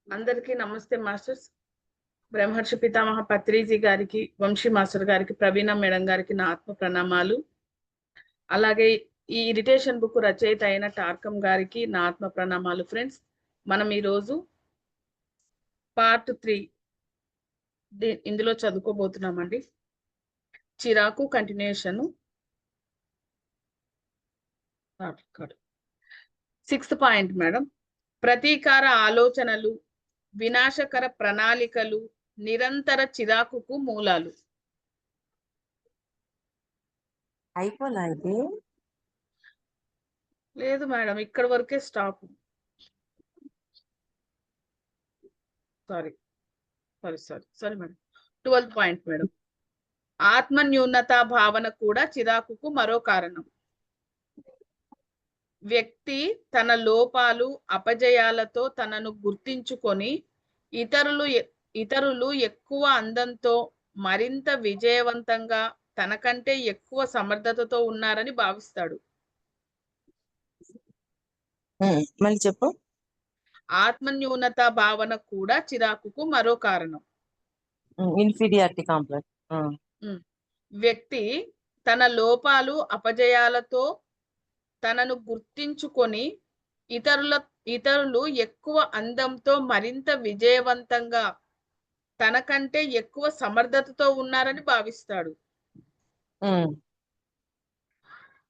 అందరికీ నమస్తే మాస్టర్స్. బ్రహ్మర్షి పితామహ పత్రిజీ గారికి, వంశీ మాస్టర్ గారికి, ప్రవీణ మేడం గారికి నా ఆత్మ ప్రణామాలు. అలాగే ఈ ఇరిటేషన్ బుక్ రచయిత అయిన టార్కం గారికి నా ఆత్మ ప్రణామాలు. ఫ్రెండ్స్, మనం ఈరోజు పార్ట్ 3 ఇందులో చదువుకోబోతున్నామండి. చిరాకు కంటిన్యూషన్. 6th point madam. ప్రతీకార ఆలోచనలు, వినాశకర ప్రణాళికలు నిరంతర చిరాకుకు మూలాలు. అయిపోలా ఇది లేదు మేడం, ఇక్కడ వరకే stop. Sorry madam. 12th point madam. ఆత్మ న్యూనతా భావన కూడా చిరాకుకు మరో కారణం. వ్యక్తి తన లోపాలు అపజయాలతో తనను గుర్తించుకొని ఇతరులు ఎక్కువ అందంతో మరింత విజయవంతంగా తనకంటే ఎక్కువ సమర్థతతో ఉన్నారని భావిస్తాడు. మళ్ళీ చెప్పు. ఆత్మన్యూనత భావన కూడా చిరాకుకు మరో కారణం. Inferiority complex. వ్యక్తి తన లోపాలు అపజయాలతో తనను గుర్తించుకొని ఇతరులు ఎక్కువ అందంతో మరింత విజయవంతంగా తనకంటే ఎక్కువ సమర్థతతో ఉన్నారని భావిస్తాడు.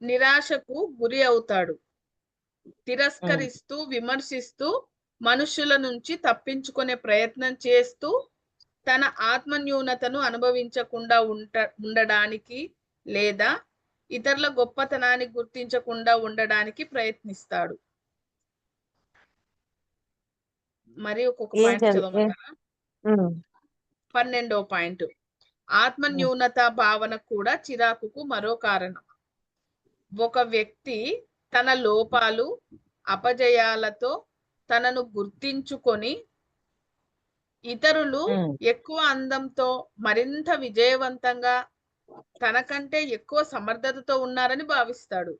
నిరాశకు గురి అవుతాడు. తిరస్కరిస్తూ విమర్శిస్తూ మనుషుల నుంచి తప్పించుకునే ప్రయత్నం చేస్తూ తన ఆత్మన్యూనతను అనుభవించకుండా ఉండడానికి లేదా ఇతరుల గొప్పతనాన్ని గుర్తించకుండా ఉండడానికి ప్రయత్నిస్తాడు. మరి ఒక్కొక్క పాయింట్ చదవమంటారా? 12వ పాయింట్. ఆత్మన్యూనత భావన కూడా చిరాకుకు మరో కారణం. ఒక వ్యక్తి తన లోపాలు అపజయాలతో తనను గుర్తించుకొని ఇతరులు ఎక్కువ అందంతో మరింత విజయవంతంగా తనకంటే ఎక్కువ సమర్థతతో ఉన్నారని భావిస్తాడు.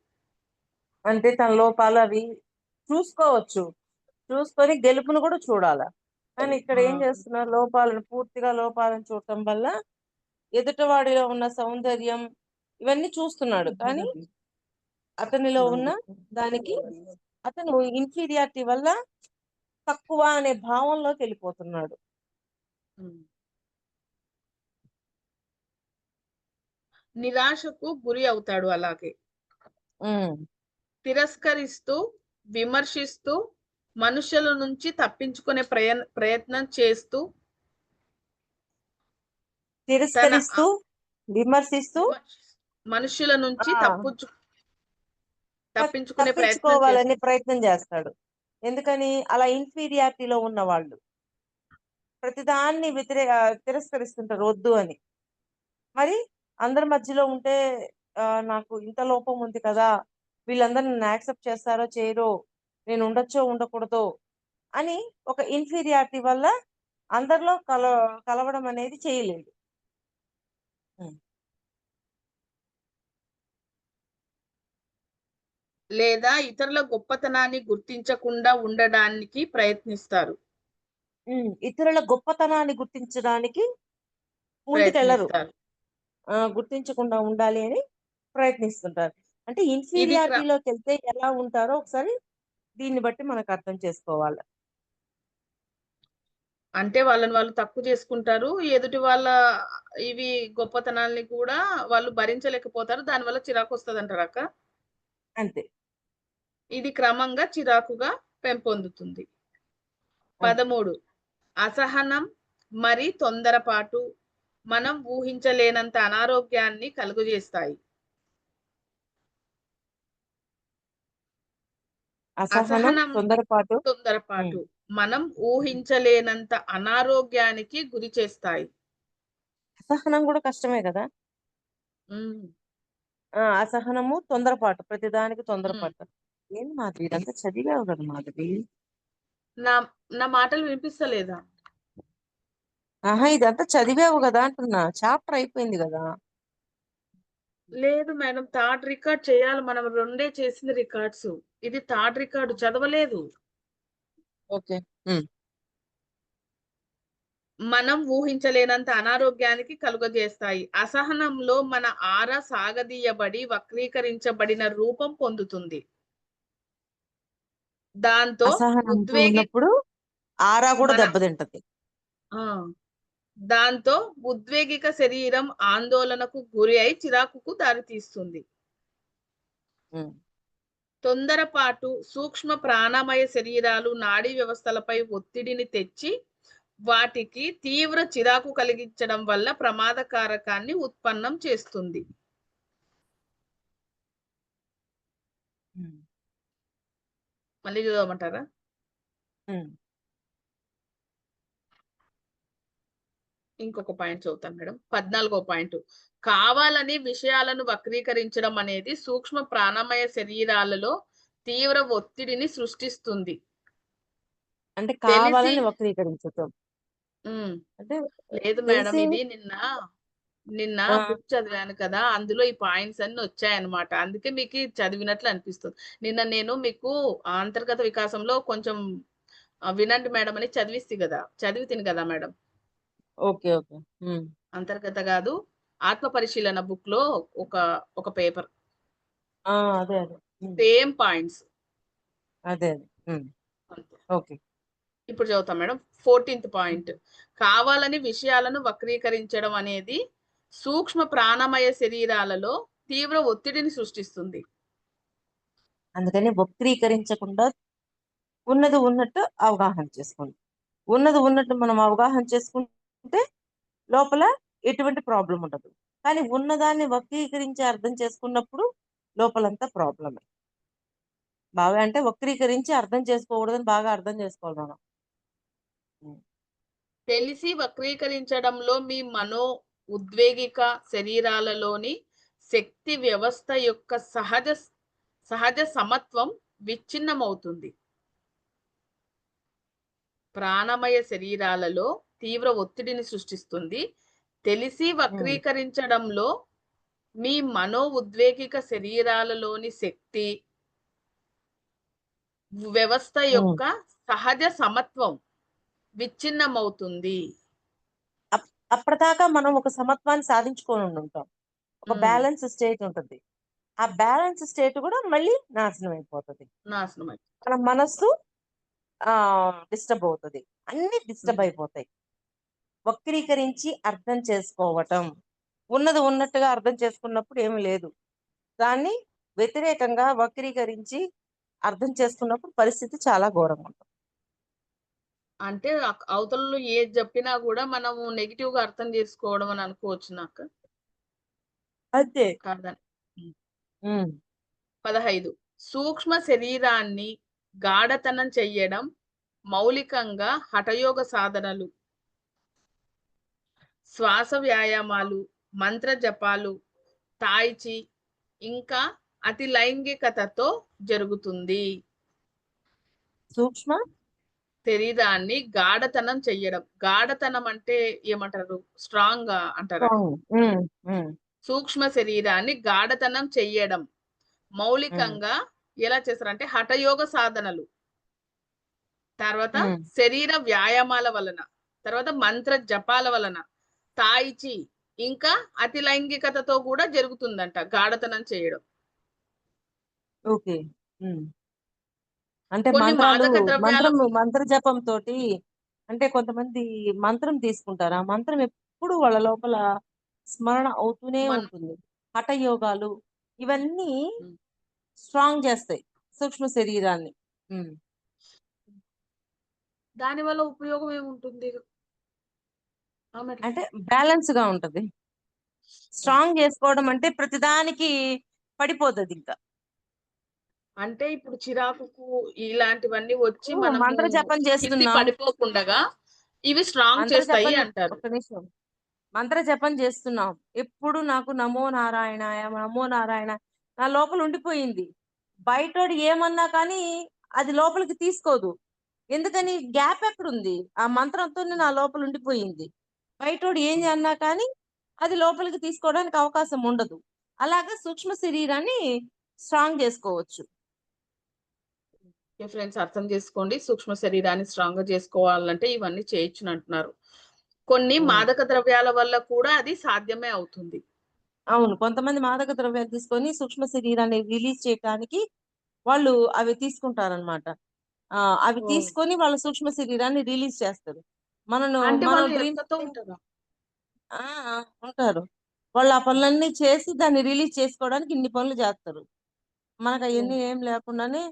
అంటే తన లోపాలు అవి చూసుకొని గెలుపును కూడా చూడాలి. కానీ ఇక్కడ ఏం చేస్తున్నారు, పూర్తిగా లోపాలను చూడటం వల్ల ఎదుటివాడిలో ఉన్న సౌందర్యం ఇవన్నీ చూస్తున్నాడు, కానీ అతనిలో ఉన్న దానికి అతను ఇన్ఫీరియారిటీ వల్ల తక్కువ అనే భావంలోకి వెళ్ళిపోతున్నాడు. నిరాశకు గురి అవుతాడు. అలాగే తిరస్కరిస్తూ విమర్శిస్తూ మనుషుల నుంచి తప్పించుకునే ప్రయత్నం చేస్తూ తిరస్కరిస్తూ విమర్శిస్తూ మనుషుల నుంచి తప్పించుకోవాలని ప్రయత్నం చేస్తాడు. ఎందుకని? అలా ఇన్ఫీరియారిటీలో ఉన్న వాళ్ళు ప్రతిదాన్ని తిరస్కరిస్తుంటారు, వద్దు అని. మరి అందరి మధ్యలో ఉంటే నాకు ఇంత లోపం ఉంది కదా, వీళ్ళందరూ నన్ను యాక్సెప్ట్ చేస్తారో చేయరో, నేను ఉండొచ్చో ఉండకూడదో అని ఒక ఇన్ఫీరియారిటీ వల్ల అందరిలో కలవడం అనేది చేయలేదు. లేదా ఇతరుల గొప్పతనాన్ని గుర్తించకుండా ఉండడానికి ప్రయత్నిస్తారు. ఇతరుల గొప్పతనాన్ని గుర్తించడానికి ముందుకెళ్ళరు, గుర్తించకుండా ఉండాలి అని ప్రయత్నిస్తుంటారు. అంటే ఇన్ఫీరియారిటీలోకి వెళ్తే ఎలా ఉంటారో ఒకసారి దీన్ని బట్టి మనకు అర్థం చేసుకోవాలి. అంటే వాళ్ళని వాళ్ళు తక్కువ చేసుకుంటారు, ఎదుటి వాళ్ళ ఇవి గొప్పతనాల్ని కూడా వాళ్ళు భరించలేకపోతారు, దానివల్ల చిరాకు వస్తుంది అంటారు అక్క. అంతే. ఇది క్రమంగా చిరాకుగా పెంపొందుతుంది. 13. అసహనం మరి తొందరపాటు మనం ఊహించలేనంత అనారోగ్యాన్ని కలుగజేస్తాయి. అసహనం తొందరపాటు మనం ఊహించలేనంత అనారోగ్యానికి గురి చేస్తాయి. అసహనం కూడా కష్టమే కదా. అసహనము, తొందరపాటు, ప్రతిదానికి తొందరపాటు. ఏం మాధవి, ఇదంతా చదివావు కదా మాధవి? నా మాటలు వినిపిస్తలేదా? ఇదంతా చదివావు కదా అంటున్నా, చాప్టర్ అయిపోయింది కదా. లేదు మేడం, థర్డ్ రికార్డ్ చేయాలి. మనం 2 చేసిన రికార్డ్స్, ఇది థర్డ్ రికార్డు చదవలేదు. ఓకే. మనం ఊహించలేనంత అనారోగ్యానికి కలుగజేస్తాయి. అసహనంలో మన ఆర సాగదీయబడి వక్రీకరించబడిన రూపం పొందుతుంది. దాంతో అసహనంతో ఉద్వేగి ఉన్నప్పుడు ఆరా కూడా మన దెబ్బతింటది. ఆ! దాంతో ఉద్వేగిక శరీరం ఆందోళనకు గురి అయి చిరాకుకు దారితీస్తుంది. హ్మ్. తొందరపాటు సూక్ష్మ ప్రాణమయ శరీరాలు నాడీ వ్యవస్థలపై ఒత్తిడిని తెచ్చి వాటికి తీవ్ర చిరాకు కలిగించడం వల్ల ప్రమాదకారకాన్ని ఉత్పన్నం చేస్తుంది. హ్మ్. మళ్ళీ చదవమంటారా? హ్మ్. ఇంకొక పాయింట్ చదువుతాను మేడం. 14వ పాయింట్. కావాలని విషయాలను వక్రీకరించడం అనేది సూక్ష్మ ప్రాణమయ శరీరాలలో తీవ్ర ఒత్తిడిని సృష్టిస్తుంది. అంటే తెలిసి కావాలని వక్రీకరించటం. హ్మ్. అంటే లేదు మేడం. తెలిసి ఇది నిన్న నిన్న ఆ! బుక్ చదివాను కదా! అందులో ఈ పాయింట్స్ అన్నీ వచ్చాయన్నమాట. అందుకే మీకి చదివినట్లు అనిపిస్తుంది. నిన్న నేను మీకు అంతర్గత వికాసంలో కొంచెం వినండి మేడం అని చదివిస్తి గదా! చదివితిని గదా మేడం. ఓకే. ఓకే. హ్మ్. అంతర్గత గాదు. ఆత్మ పరిశీలన బుక్‌లో ఒక ఒక పేపర్. ఆ! అదే. అదే. హ్మ్. Same points. అదే. అదే. హ్మ్. అంతే. ఓకే. ఇప్పుడు చదువుతా మేడం. 14థ్ హ్మ్. పాయింట్. కావాలని విషయాలను వక్రీకరించడం అనేది సూక్ష్మ ప్రాణమయ శరీరాలలో తీవ్ర ఒత్తిడిని సృష్టిస్తుంది. అందుకని వక్రీకరించకుండా ఉన్నది ఉన్నట్టు అవగాహన చేసుకోండి. ఉన్నది ఉన్నట్టు మనం అవగాహన చేసుకుంటే లోపల ఎటువంటి ప్రాబ్లమ్ ఉండదు. కానీ ఉన్నదాన్ని వక్రీకరించి అర్థం చేసుకున్నప్పుడు లోపలంతా ప్రాబ్లమే. బాగా అంటే వక్రీకరించి అర్థం చేసుకోకూడదని బాగా అర్థం చేసుకోవాలి మనం. హ్మ్. తెలిసి వక్రీకరించడంలో మీ మనో ఉద్వేగిక శరీరాలలోని శక్తి వ్యవస్థ యొక్క సహజ సమత్వం విచ్ఛిన్నమవుతుంది. ప్రాణమయ శరీరాలలో తీవ్ర ఒత్తిడిని సృష్టిస్తుంది. తెలిసి హ్మ్. వక్రీకరించడంలో మీ మనో ఉద్వేగిక శరీరాలలోని శక్తి వ్యవస్థ హ్మ్. యొక్క సహజ సమత్వం విచ్ఛిన్నమవుతుంది. అప్పటిదాకా మనం ఒక సమత్వాన్ని సాధించుకొని ఉండుంటాం. ఒక హ్మ్. బ్యాలెన్స్ స్టేట్ ఉంటది. ఆ బ్యాలెన్స్ స్టేట్ కూడా మళ్ళీ నాశనం అయిపోతది. నాశనమై. మన మనస్సు డిస్టర్బ్ అవుతది. అన్నీ డిస్టర్బ్ హ్మ్. అయిపోతాయి. వక్రీకరించి అర్థం చేసుకోవటం. ఉన్నది ఉన్నట్టుగా అర్థం చేసుకున్నప్పుడు ఏమి లేదు. దాన్ని వ్యతిరేకంగా వక్రీకరించి అర్థం చేసుకున్నప్పుడు పరిస్థితి చాలా ఘోరంగా ఉంటుంది. అంటే అవతలోళ్ళు ఏది జెప్పినా గూడా మనము నెగెటివ్‌గా అర్థం జేసుకోవడం అని అనుకోవచ్చునా అక్క? అంతే. కాదని. హ్మ్. హ్మ్. 15. సూక్ష్మ శరీరాన్ని గాఢతనం చెయ్యడం మౌలికంగా హఠయోగ సాధనలు, శ్వాస వ్యాయామాలు, మంత్ర జపాలు, తాయిచి ఇంకా అతి లైంగికతతో జరుగుతుంది. సూక్ష్మ శరీరాన్ని గాఢతనం చెయ్యడం. గాఢతనం అంటే ఏమంటారు? స్ట్రాంగ్‌గా అంటారా? సాంగ్. హ్మ్. హ్మ్. సూక్ష్మ శరీరాన్ని గాఢతనం చెయ్యడం. హ్మ్. మౌలికంగా ఎలా చేస్తారంటే హఠయోగ సాధనలు, తర్వాత హ్మ్. శరీర వ్యాయామాల వలన, తర్వాత మంత్ర జపాల వలన, తాయిచి ఇంకా అతి లైంగికతతో గూడా జరుగుతుందంట గాఢతనం చేయడం. ఓకే. హ్మ్. అంటే కొన్ని మంత్రాలు మాదక ద్రవ్యాల మంత్ర జపంతోటి అంటే కొంతమంది మంత్రం తీసుకుంటారు. ఆ మంత్రం ఎప్పుడు వాళ్ళ లోపల స్మరణ అవుతూనే మన్ ఉంటుంది. హఠయోగాలు ఇవన్నీ హ్మ్. స్ట్రాంగ్ చేస్తాయి సూక్ష్మ శరీరాన్ని. హ్మ్. దానివల్ల ఉపయోగం ఏముంటుంది? ఆ! మేడం. అంటే బ్యాలెన్స్‌గా ఉంటది. హ్మ్. స్ట్రాంగ్ చేసుకోవడం అంటే ప్రతిదానికి పడిపోతదింక. అంటే ఇప్పుడు చిరాకుకు ఇలాంటివన్నీ వచ్చి ఇప్పుడు మనము మంత్ర జపం కింద చేస్తున్నాం. పడిపోకుండగా ఇవి స్ట్రాంగ్ మంత్ర చేస్తాయి జపం అంటారు. ఒక్క నిమిషం. మంత్ర జపం చేస్తున్నాం. ఎప్పుడు నాకు నమో నారాయణాయ, నమో నారాయణ నా లోపల ఉండిపోయింది. బయటోడు ఏమన్నా కానీ అది లోపలికి తీసుకోదు. ఎందుకని గ్యాప్ ఎక్కడుంది? ఆ మంత్రంతోనే నా లోపల ఉండిపోయింది. బయటోడు ఏం హ్మ్. అన్నా కానీ అది లోపలికి తీసుకోవడానికి అవకాశం ఉండదు. అలాగా సూక్ష్మ శరీరాన్ని స్ట్రాంగ్ చేసుకోవచ్చు. ఓకే ఫ్రెండ్స్, అర్థం చేసుకోండి. సూక్ష్మ శరీరాన్ని స్ట్రాంగ్‌గా చేసుకోవాలంటే ఇవన్నీ చేయొచ్చునంటున్నారు. కొన్ని ఉమ్. మాదక ద్రవ్యాల వల్ల కూడా అది సాధ్యమే అవుతుంది. అవును, కొంతమంది మాదక ద్రవ్యాలు తీసుకొని సూక్ష్మ శరీరాన్ని రిలీజ్ చేయడానికి వాళ్ళు అవి తీసుకుంటారనమాట. అవి ఓ తీసుకొని వాళ్ళ సూక్ష్మ శరీరాన్ని రిలీజ్ చేస్తారు. అంటే మనం వాళ్ళు డ్రీమ్ ఎక్కతో ఉంటారా? ఆ ఉంటారు. వాళ్ళు ఆ పనులన్నీ చేసి దాన్ని రిలీజ్ చేసుకోవడానికి ఇన్ని పనులు చేస్తారు. మనకు ఓ అవన్నీ ఏం లేకుండానే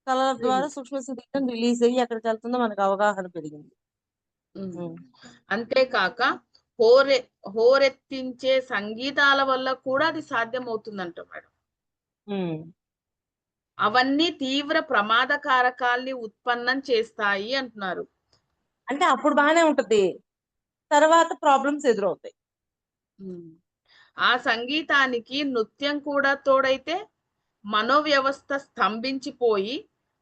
కళల ద్వారా రిలీజ్. సూక్ష్మ శరీరం రిలీజ్ అయ్యి ఎక్కడికి వెళ్తుందో మనకు అవగాహన పెరిగింది. ఉమ్. అంతేకాక హోరె హోరెత్తించే సంగీతాల వల్ల కూడా అది సాధ్యమవుతుందంట మేడం. ఉమ్. అవన్నీ తీవ్ర ప్రమాదకారకాల్ని ఉత్పన్నం చేస్తాయి అంటున్నారు. అంటే అప్పుడు బాగానే ఉంటది, తర్వాత ప్రాబ్లమ్స్ ఎదురవుతాయి. ఉమ్. ఆ సంగీతానికి నృత్యం కూడా తోడైతే మనోవ్యవస్థ స్తంభించిపోయి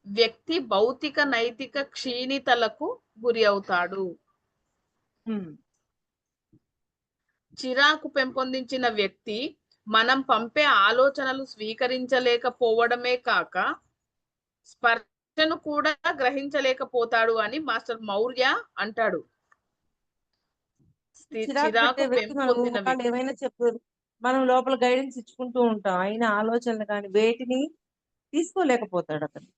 వ్యక్తి భౌతిక నైతిక క్షీణితలకు గురి అవుతాడు. ఉమ్. చిరాకు పెంపొందించిన వ్యక్తి మనం పంపే ఆలోచనలు స్వీకరించలేకపోవడమే కాక స్పర్శను కూడా గ్రహించలేకపోతాడు అని మాస్టర్ మౌర్య అంటాడు. చిరాకు పెట్టే చిరాకు వ్యక్తి మనం పెంపొందిన ఒకళ్ళు వ్యక్తి. ఏమైనా చెప్పారు, మనం లోపల గైడెన్స్ ఇచ్చుకుంటూ ఉంటాం, అయిన ఆలోచనలు కానీ వేటిని తీసుకోలేకపోతాడు అతను.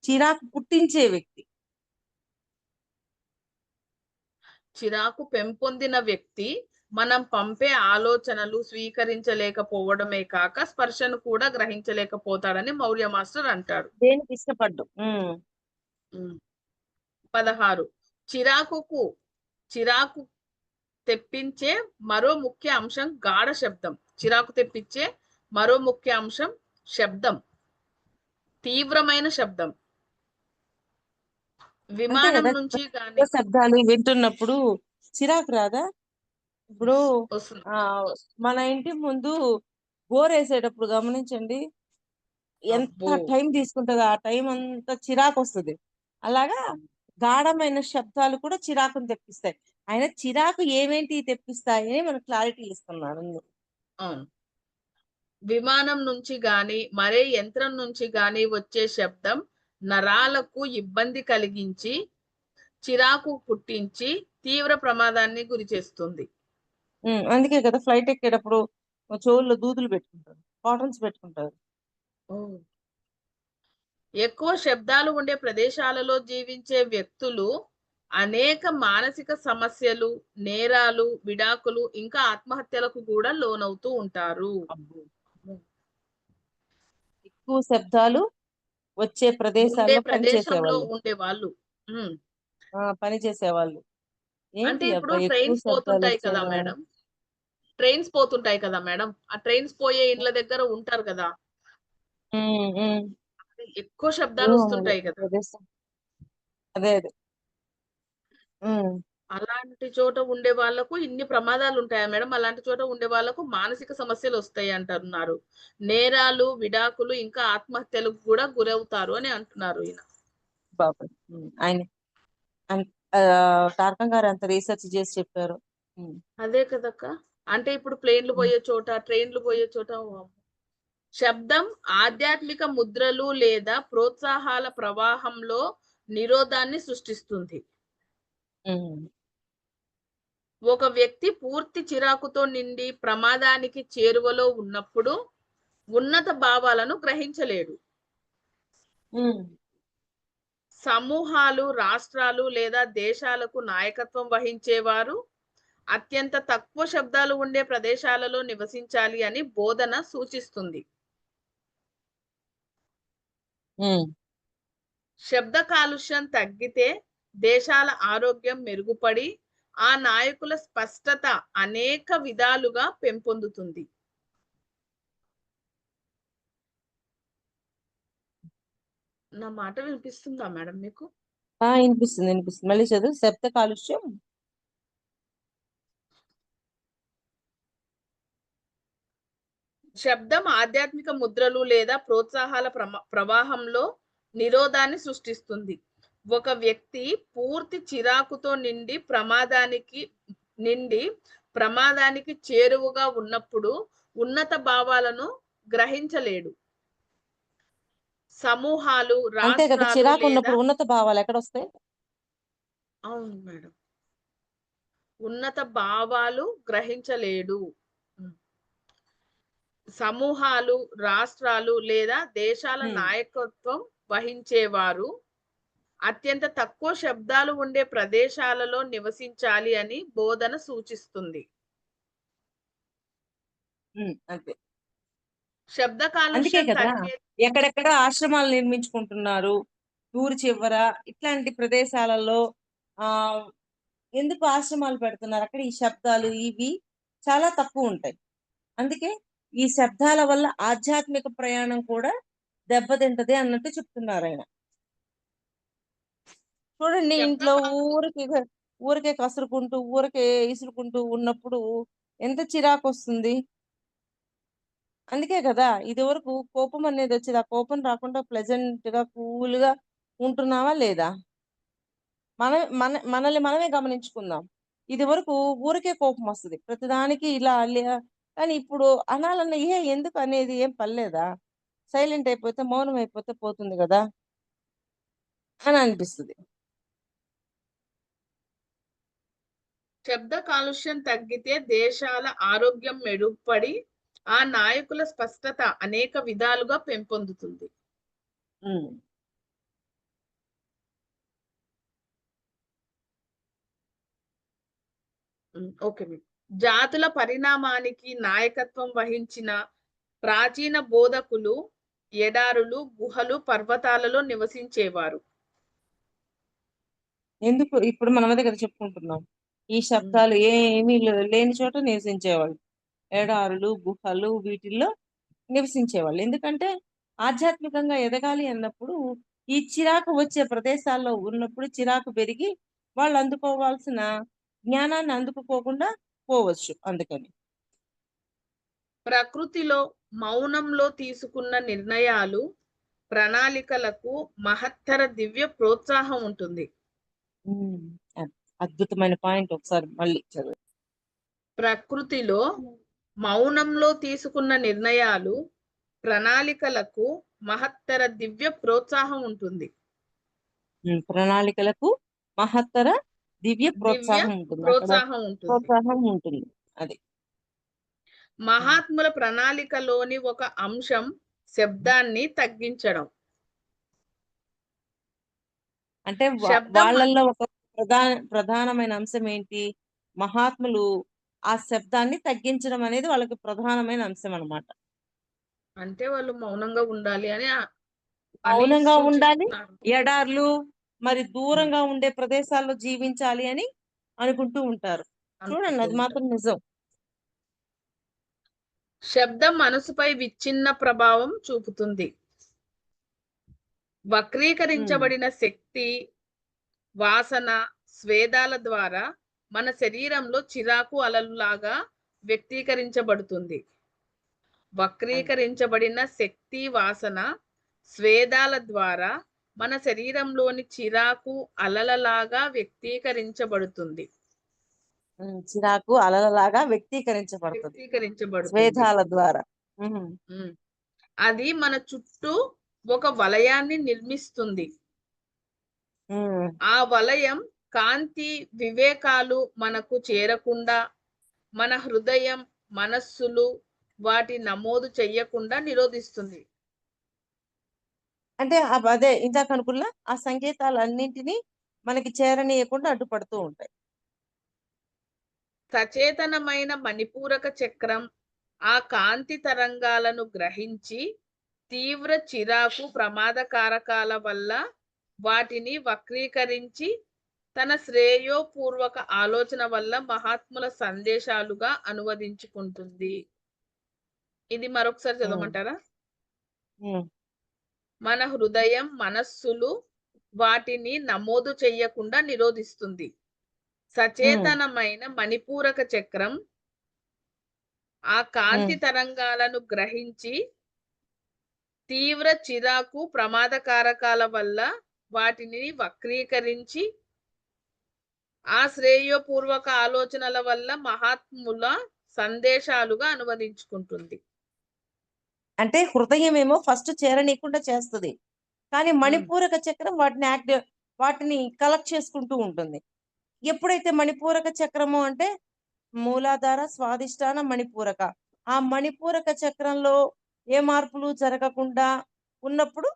చిరాకు పుట్టించే వ్యక్తి. చిరాకు పెంపొందిన వ్యక్తి మనం పంపే ఆలోచనలు స్వీకరించలేకపోవడమే కాక స్పర్శను కూడా గ్రహించలేకపోతాడని మౌర్య మాస్టర్ అంటాడు. దేనికి ఇష్టపడ్డు. 16 చిరాకు తెప్పించే మరో ముఖ్య అంశం గాఢ శబ్దం. చిరాకు తెప్పించే మరో ముఖ్య అంశం శబ్దం, తీవ్రమైన శబ్దం. అంతే విమానం కదా, నుంచి గాని శబ్దాలు వింటున్నప్పుడు చిరాకు రాదా? ఇప్పుడు వస్తుంది. ఆ మన ఇంటి ముందు బోర్ వేసేటప్పుడు గమనించండి, ఎంత అబ్బో టైం తీసుకుంటుందో ఆ టైం అంతా చిరాకు వస్తుంది. అలాగా గాఢమైన శబ్దాలు కూడా చిరాకుని తెప్పిస్తాయి. ఆయన చిరాకు ఏమేంటి తెప్పిస్తాయి అని మనకు క్లారిటీ ఇస్తున్నారు. అవును. విమానం నుంచి గాని మరే యంత్రం నుంచి గాని వచ్చే శబ్దం నరాలకు ఇబ్బంది కలిగించి చిరాకు పుట్టించి తీవ్ర ప్రమాదాన్ని గురి చేస్తుంది. అందుకే కదా ఫ్లైట్ ఎక్కేటప్పుడు చెవుల్లో దూదులు పెట్టుకుంటారు, కాటన్స్ పెట్టుకుంటారు. ఎక్కువ శబ్దాలు ఉండే ప్రదేశాలలో జీవించే వ్యక్తులు అనేక మానసిక సమస్యలు, నేరాలు, విడాకులు ఇంకా ఆత్మహత్యలకు కూడా లోనవుతూ ఉంటారు. అబ్బో. ఎక్కువ శబ్దాలు వచ్చే ఉండే ప్రదేశాల్లో ప్రదేశంలో పనిచేసేవాళ్ళు. ఉండే వాళ్ళు. పని చేసేవాళ్ళు అంటే ఏంటి ఇప్పుడు అబ్బా ఎక్కువ ట్రైన్స్ శబ్దాలు పోతుంటాయి కదా వచ్చేలా. మేడం. ట్రైన్స్ పోతుంటాయి కదా మేడం. ఆ ట్రైన్స్ పోయే ఇండ్ల దగ్గర ఉంటారు కదా. ఉమ్, ఉమ్. ఎక్కువ శబ్దాలు ఏమో మరి వస్తుంటాయి ఆ కదా. ప్రదేశం. అదే అదే. ఉమ్. అలాంటి చోట ఉండే వాళ్ళకు ఇన్ని ప్రమాదాలు ఉంటాయా మేడం? అలాంటి చోట ఉండే వాళ్ళకు మానసిక సమస్యలు వస్తాయి అంటున్నారు. నేరాలు, విడాకులు ఇంకా ఆత్మహత్యలకు కూడా గురవుతారు అని అంటున్నారు ఈయన. బాబు ఆయన టార్కం గారు అంత రీసెర్చ్ చేసి చెప్పారు. అదే కదక్క. అంటే ఇప్పుడు ప్లేన్లు ఉమ్. పోయే చోట, ట్రైన్లు పోయే చోట శబ్దం ఆధ్యాత్మిక ముద్రలు లేదా ప్రోత్సాహాల ప్రవాహంలో నిరోధాన్ని సృష్టిస్తుంది. ఉమ్. ఒక వ్యక్తి పూర్తి చిరాకుతో నిండి ప్రమాదానికి చేరువలో ఉన్నప్పుడు ఉన్నత భావాలను గ్రహించలేడు. ఉమ్. సమూహాలు, రాష్ట్రాలు లేదా దేశాలకు నాయకత్వం వహించేవారు అత్యంత తక్కువ శబ్దాలు ఉండే ప్రదేశాలలో నివసించాలి అని బోధన సూచిస్తుంది. ఉమ్. శబ్ద కాలుష్యం తగ్గితే దేశాల ఆరోగ్యం మెరుగుపడి ఆ నాయకుల స్పష్టత అనేక విధాలుగా పెంపొందుతుంది. నా మాట వినిపిస్తుందా మేడం మీకు? వినిపిస్తుంది వినిపిస్తుంది, మళ్ళీ చదువు. శబ్ద కాలుష్యం శబ్దం ఆధ్యాత్మిక ముద్రలు లేదా ప్రోత్సాహాల ప్రవాహంలో నిరోధాన్ని సృష్టిస్తుంది. ఒక వ్యక్తి పూర్తి చిరాకుతో ప్రమాదానికి చేరువుగా ఉన్నప్పుడు ఉన్నత భావాలను గ్రహించలేడు. సమూహాలు, అంతే కదా, రాష్ట్రాలు చిరాకు లేదా ఉన్నప్పుడు ఉన్నత భావాలు ఎక్కడొస్తాయి? అవును మేడం. ఉన్నత భావాలు గ్రహించలేడు. హ్మ్. సమూహాలు, రాష్ట్రాలు లేదా దేశాల హ్మ్. నాయకత్వం వహించేవారు అత్యంత తక్కువ శబ్దాలు ఉండే ప్రదేశాలలో నివసించాలి అని బోధన సూచిస్తుంది. అంతే. శబ్ద అందుకే కాలుష్యం కదా! తగ్గే ఎక్కడెక్కడ ఆశ్రమాలు నిర్మించుకుంటున్నారు. ఊరు చివర ఇట్లాంటి ప్రదేశాలలో ఆహ్, ఎందుకు ఆశ్రమాలు పెడుతున్నారు? అక్కడ ఈ శబ్దాలు ఇవి చాలా తక్కువుంటాయి. అందుకే ఈ శబ్దాల వల్ల ఆధ్యాత్మిక ప్రయాణం కూడా దెబ్బతింటది అన్నట్టు చెప్తున్నారాయన. చూడండి శబ్ద ఇంట్లో కాలు ఊరికే కసురుకుంటూ, ఊరికే ఇసురుకుంటూ ఉన్నప్పుడు ఎంత చిరాకొస్తుంది. అందుకే గదా! ఇదివరకు కోపం అనేదొచ్చేది. ఆ కోపం రాకుండా ప్లెజెంట్‌గా, కూల్‌గా ఉంటున్నామా లేదా? మనల్ని మనమే గమనించుకుందాం. ఇదివరకు ఊరికే కోపమొస్తది. ప్రతిదానికి ఇలా కానీ ఇప్పుడు అనాలన్న ఎందుకు అనేది ఏం పనిలేదా? సైలెంట్ అయిపోతే, మౌనం అయిపోతే పోతుంది గదా! అని అనిపిస్తది. శబ్ద కాలుష్యం తగ్గితే దేశాల ఆరోగ్యం మెరుగుపడి, ఆ నాయకుల స్పష్టత అనేక విధాలుగా పెంపొందుతుంది. హ్మ్. ఓకే అండి. జాతుల పరిణామానికి నాయకత్వం వహించిన ప్రాచీన బోధకులు ఎడారులు, గుహలు, పర్వతాలలో నివసించేవారు. ఎందుకు ఇప్పుడు మనం అదే కదా చెప్పుకుంటున్నాం. ఈ హ్మ్. శబ్దాలు ఏమీ లేని చోట నివసించేవాళ్ళు. ఎడారులు, గుహలు వీటిల్లో నివసించేవాళ్ళు. ఎందుకంటే ఆధ్యాత్మికంగా ఎదగాలి అన్నప్పుడు ఈ చిరాకు వచ్చే ప్రదేశాల్లో ఉన్నప్పుడు చిరాకు పెరిగి వాళ్ళు అందుకోవాల్సిన జ్ఞానాన్ని అందుకోకుండా పోవచ్చు అందుకని. ప్రకృతిలో మౌనంలో తీసుకున్న నిర్ణయాలు, ప్రణాళికలకు మహత్తర దివ్య ప్రోత్సాహం ఉంటుంది. హ్మ్. అద్ అద్భుతమైన పాయింట్ ఒకసారి మళ్ళీ చదువు. ప్రకృతిలో మౌనంలో తీసుకున్న నిర్ణయాలు, ప్రణాళికలకు మహత్తర దివ్య ప్రోత్సాహం ఉంటుంది. ప్రణాళికలకు మహత్తర దివ్య దివ్య ప్రోత్సాహం ఉంటుంది. అక్కడ ప్రోత్సాహం ఉంటుంది. ప్రోత్సాహం ఉంటుంది. అది. హ్మ్. మహాత్ముల ప్రణాళికలోని ఒక అంశం శబ్దాన్ని తగ్గించడం. అంటే శబ్దం వాళ్ళల్లో ఒక ప్రధానమైన అంశం ఏంటి? మహాత్ములు ఆ శబ్దాన్ని తగ్గించడం అనేది వాళ్ళకి ప్రధానమైన అంశం అన్నమాట. అంటే వాళ్ళు మౌనంగా ఉండాలి అని మౌనంగా ఉండాలి. సూచిస్తున్నారు. ఎడార్లు, మరి హ్మ్. దూరంగా ఉండే ప్రదేశాల్లో జీవించాలి అని అనుకుంటూ ఉంటారు. చూడండి అనుకుంటూ అది ఉంటారు. మాత్రం నిజం. శబ్దం మనసుపై విచ్ఛిన్న ప్రభావం చూపుతుంది. హ్మ్. వక్రీకరించబడిన శక్తి, వాసన, స్వేదాల ద్వారా మన శరీరంలో చిరాకు అలలులాగా వ్యక్తీకరించబడుతుంది. అది. వక్రీకరించబడిన శక్తి, వాసన, స్వేదాల ద్వారా మన శరీరంలోని చిరాకు అలలలాగా వ్యక్తీకరించబడుతుంది. చిరాకు అలలలాగా వ్యక్తీకరించబడుతది. వ్యక్తీకరించబడుతుంది. స్వేదాల ద్వారా. హ్మ్. హ్మ్. అది మన చుట్టూ ఒక వలయాన్ని నిర్మిస్తుంది. హ్మ్. ఆ వలయం కాంతి, వివేకాలు మనకు చేరకుండా, మన హృదయం, మనస్సులు వాటి నమోదు చెయ్యకుండా నిరోధిస్తుంది. అంటే అదే ఇందాక అనుకున్న ఆ సంకేతాలన్నింటిని మనకి చేరనీయకుండా అడ్డుపడుతూ ఉంటాయి. సచేతనమైన మణిపూరక చక్రం ఆ కాంతి తరంగాలను గ్రహించి తీవ్ర చిరాకు ప్రమాదకారకాల వల్ల వాటిని వక్రీకరించి తన శ్రేయోపూర్వక ఆలోచన వల్ల మహాత్ముల సందేశాలుగా అనువదించుకుంటుంది. ఇది మరొకసారి హ్మ్. చదవమంటారా? హ్మ్. మన హృదయం, మనస్సులు వాటిని నమోదు చెయ్యకుండా నిరోధిస్తుంది. హ్మ్. సచేతనమైన మణిపూరక చక్రం ఆ కాంతి హ్మ్. తరంగాలను గ్రహించి తీవ్ర చిరాకు ప్రమాదకారకాల వల్ల వాటిని వక్రీకరించి ఆ శ్రేయోపూర్వక ఆలోచనల వల్ల మహాత్ముల సందేశాలుగా అనువదించుకుంటుంది. అంటే హృదయమేమో ఫస్ట్ చేరనీయకుండా చేస్తది. కానీ హ్మ్. మణిపూరక చక్రం వాటిని కలెక్ట్ చేసుకుంటూ ఉంటుంది. ఎప్పుడైతే మణిపూరక చక్రము అంటే మూలాధార, స్వాదిష్టాన, మణిపూరక. ఆ మణిపూరక చక్రంలో ఏ మార్పులు జరగకుండా ఉన్నప్పుడు,